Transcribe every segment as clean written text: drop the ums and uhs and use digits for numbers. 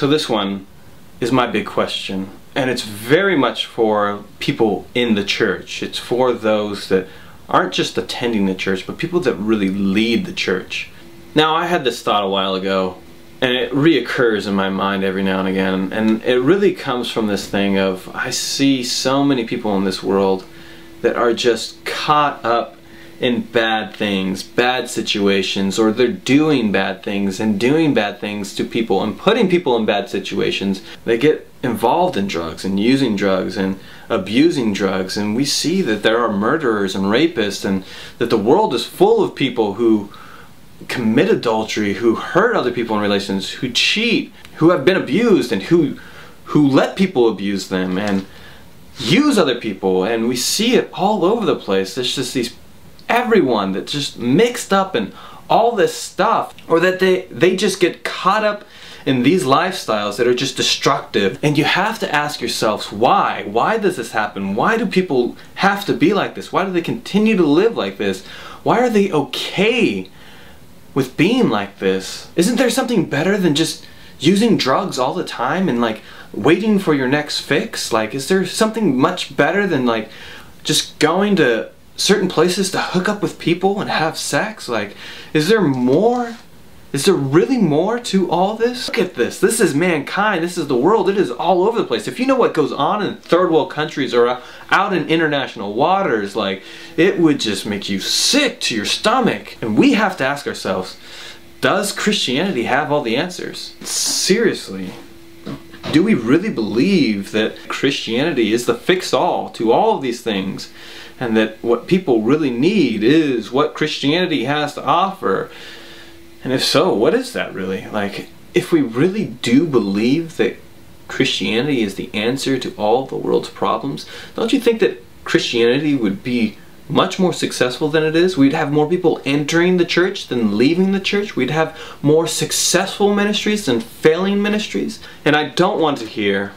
So this one is my big question, and it's very much for people in the church. It's for those that aren't just attending the church, but people that really lead the church. Now, I had this thought a while ago, and it reoccurs in my mind every now and again, and it really comes from this thing of, I see so many people in this world that are just caught up in bad things, bad situations, or they're doing bad things and doing bad things to people and putting people in bad situations. They get involved in drugs and using drugs and abusing drugs, and we see that there are murderers and rapists, and that the world is full of people who commit adultery, who hurt other people in relations, who cheat, who have been abused, and who let people abuse them and use other people. And we see it all over the place. There's just everyone that's just mixed up in all this stuff, or that they just get caught up in these lifestyles that are just destructive. And you have to ask yourselves, why? Why does this happen? Why do people have to be like this? Why do they continue to live like this? Why are they okay with being like this? Isn't there something better than just using drugs all the time and like waiting for your next fix? Like, is there something much better than like just going to certain places to hook up with people and have sex? Like, is there more? Is there really more to all this? Look at this. This is mankind. This is the world. It is all over the place. If you know what goes on in third world countries or out in international waters, like, it would just make you sick to your stomach. And we have to ask ourselves, does Christianity have all the answers? Seriously. Do we really believe that Christianity is the fix-all to all of these things, and that what people really need is what Christianity has to offer? And if so, what is that really? Like, if we really do believe that Christianity is the answer to all the world's problems, don't you think that Christianity would be much more successful than it is? We'd have more people entering the church than leaving the church. We'd have more successful ministries than failing ministries. And I don't want to hear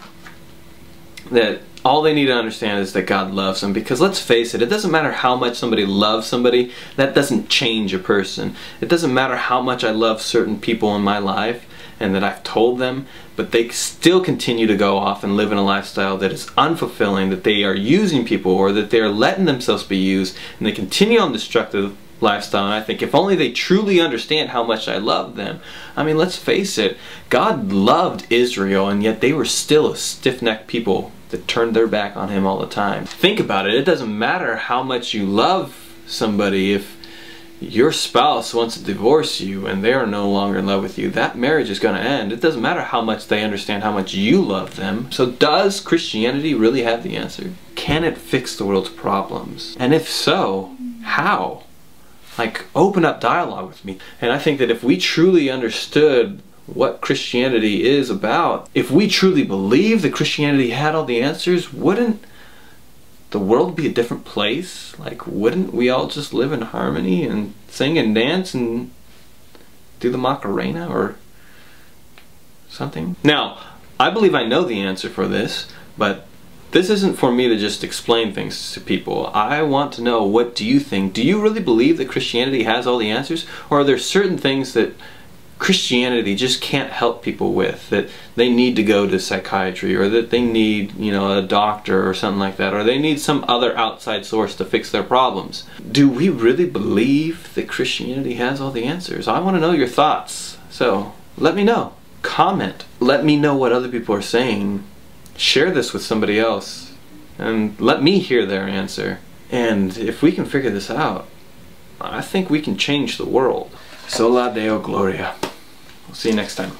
that all they need to understand is that God loves them, because let's face it, it doesn't matter how much somebody loves somebody, that doesn't change a person. It doesn't matter how much I love certain people in my life and that I've told them, but they still continue to go off and live in a lifestyle that is unfulfilling, that they are using people, or that they are letting themselves be used, and they continue on destructive lifestyle. And I think if only they truly understand how much I love them. I mean, let's face it, God loved Israel, and yet they were still a stiff-necked people that turned their back on him all the time. Think about it. It doesn't matter how much you love somebody. If your spouse wants to divorce you and they are no longer in love with you, that marriage is going to end. It doesn't matter how much they understand how much you love them. So does Christianity really have the answer? Can it fix the world's problems? And if so, how? Like, open up dialogue with me. And I think that if we truly understood what Christianity is about, if we truly believe that Christianity had all the answers, wouldn't the world be a different place? Like, wouldn't we all just live in harmony and sing and dance and do the Macarena or something? Now, I believe I know the answer for this, but this isn't for me to just explain things to people. I want to know, what do you think? Do you really believe that Christianity has all the answers? Or are there certain things that Christianity just can't help people with, that they need to go to psychiatry, or that they need, you know, a doctor or something like that, or they need some other outside source to fix their problems? Do we really believe that Christianity has all the answers? I want to know your thoughts. So let me know. Comment. Let me know what other people are saying. Share this with somebody else and let me hear their answer. And if we can figure this out, I think we can change the world. Sola Deo Gloria. We'll see you next time.